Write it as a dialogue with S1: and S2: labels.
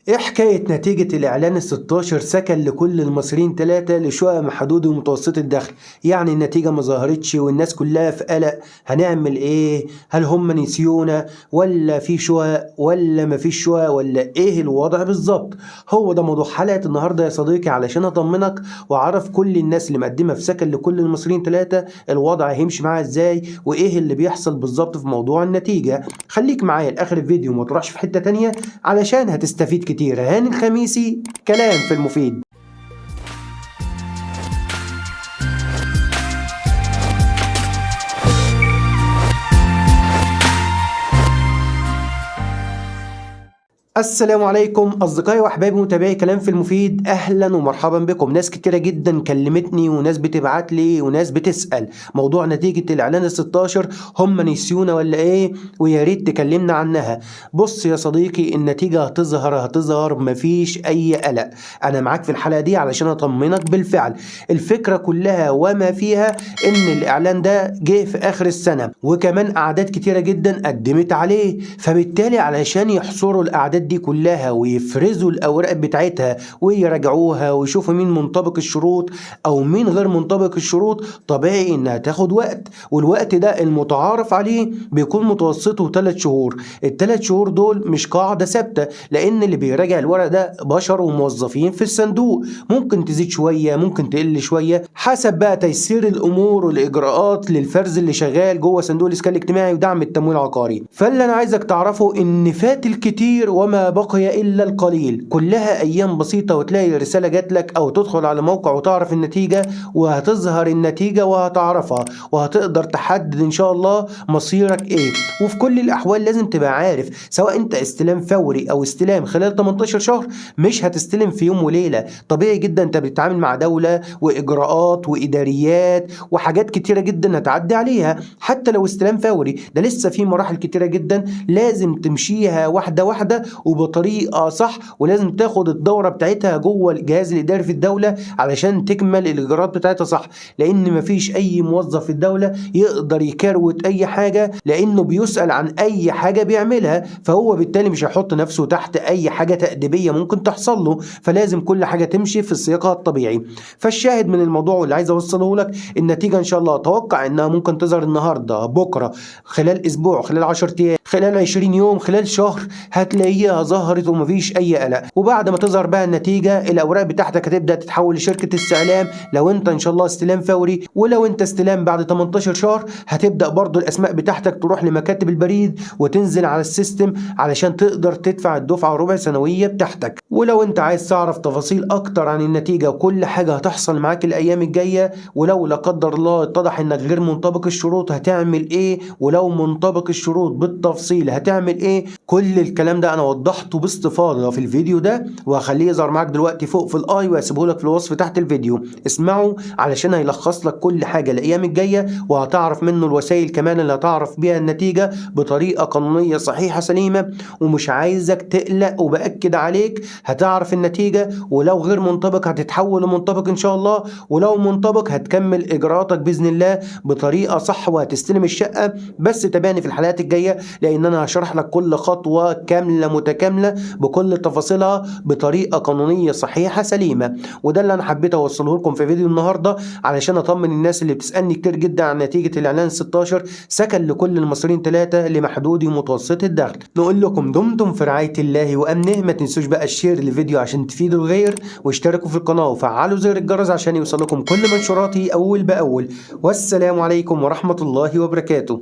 S1: ايه حكاية نتيجة الإعلان ال16 سكن لكل المصريين 3 لشقق محدود ومتوسط الدخل؟ يعني النتيجة ما ظهرتش والناس كلها في قلق. هنعمل ايه؟ هل هم نسيونا ولا في شقق ولا ما فيش شقق ولا ايه الوضع بالظبط؟ هو ده موضوع حلقة النهاردة يا صديقي، علشان أطمنك وأعرف كل الناس اللي مقدمة في سكن لكل المصريين 3 الوضع هيمشي معاها ازاي وايه اللي بيحصل بالظبط في موضوع النتيجة. خليك معايا لآخر الفيديو وما تروحش في حتة تانية علشان هتستفيد كتير. هاني الخميسي، كلام في المفيد. السلام عليكم اصدقائي واحبابي متابعي كلام في المفيد، اهلا ومرحبا بكم. ناس كتيره جدا كلمتني وناس بتبعت لي وناس بتسال موضوع نتيجه الاعلان ال16 هم نسيونا ولا ايه، ويا ريت تكلمنا عنها. بص يا صديقي، النتيجه هتظهر مفيش اي قلق. انا معاك في الحلقه دي علشان اطمنك. بالفعل الفكره كلها وما فيها ان الاعلان ده جه في اخر السنه، وكمان اعداد كتيره جدا قدمت عليه، فبالتالي علشان يحصروا الاعداد دي كلها ويفرزوا الاوراق بتاعتها ويراجعوها ويشوفوا مين منطبق الشروط او مين غير منطبق الشروط، طبيعي انها تاخد وقت. والوقت ده المتعارف عليه بيكون متوسطه 3 شهور. ال3 شهور دول مش قاعدة ثابتة، لان اللي بيراجع الورق ده بشر وموظفين في الصندوق، ممكن تزيد شوية ممكن تقل شوية حسب بقى تيسير الامور والاجراءات للفرز اللي شغال جوه صندوق الاسكان الاجتماعي ودعم التمويل العقاري. فاللي انا عايزك تعرفه ان فات الكتير وما بقي الا القليل، كلها ايام بسيطه وتلاقي الرساله جات لك او تدخل على موقع وتعرف النتيجه، وهتظهر النتيجه وهتعرفها وهتقدر تحدد ان شاء الله مصيرك ايه. وفي كل الاحوال لازم تبقى عارف، سواء انت استلام فوري او استلام خلال 18 شهر، مش هتستلم في يوم وليله. طبيعي جدا انت بتتعامل مع دوله واجراءات واداريات وحاجات كتيره جدا هتعدي عليها. حتى لو استلام فوري ده لسه في مراحل كتيره جدا لازم تمشيها واحده واحده وبطريقه صح، ولازم تاخد الدوره بتاعتها جوه الجهاز الاداري في الدوله علشان تكمل الاجراءات بتاعتها صح. لان مفيش اي موظف في الدوله يقدر يكروت اي حاجه، لانه بيسال عن اي حاجه بيعملها، فهو بالتالي مش هيحط نفسه تحت اي حاجه تاديبيه ممكن تحصل له. فلازم كل حاجه تمشي في سياقها الطبيعي. فالشاهد من الموضوع واللي عايز اوصله لك، النتيجه ان شاء الله اتوقع انها ممكن تظهر النهارده، بكره، خلال اسبوع، خلال 10 ايام، خلال 20 يوم، خلال شهر، هتلاقيها ظهرت ومفيش اي قلق. وبعد ما تظهر بقى النتيجه، الاوراق بتاعتك هتبدا تتحول لشركه استعلام لو انت ان شاء الله استلام فوري، ولو انت استلام بعد 18 شهر هتبدا برضو الاسماء بتاعتك تروح لمكاتب البريد وتنزل على السيستم علشان تقدر تدفع الدفعه ربع سنويه بتاعتك. ولو انت عايز تعرف تفاصيل اكتر عن النتيجه وكل حاجه هتحصل معاك الايام الجايه، ولو لا قدر الله اتضح انك غير منطبق الشروط هتعمل ايه، ولو منطبق الشروط بالتفصيل هتعمل ايه، كل الكلام ده انا وضحته باستفاضه في الفيديو ده، وهخليه يظهر معاك دلوقتي فوق في الاي وهسيبه لك في الوصف تحت الفيديو. اسمعه علشان هيلخص لك كل حاجه الايام الجايه، وهتعرف منه الوسائل كمان اللي هتعرف بيها النتيجه بطريقه قانونيه صحيحه سليمه. ومش عايزك تقلق، وباكد عليك هتعرف النتيجه، ولو غير منطبق هتتحول لمنطبق ان شاء الله، ولو منطبق هتكمل اجراءاتك باذن الله بطريقه صح وهتستلم الشقه. بس تابعني في الحلقات الجايه لان انا هشرح لك كل خطوه كامله متكامله بكل تفاصيلها بطريقه قانونيه صحيحه سليمه. وده اللي انا حبيت اوصله لكم في فيديو النهارده علشان اطمن الناس اللي بتسالني كتير جدا عن نتيجه الاعلان 16 سكن لكل المصريين 3 لمحدود ومتوسط الدخل. نقول لكم دمتم في رعايه الله وامنه. ما تنسوش بقى الشير للفيديو عشان تفيدوا الغير، واشتركوا في القناه وفعلوا زر الجرس عشان يوصلكم كل منشوراتي اول باول. والسلام عليكم ورحمه الله وبركاته.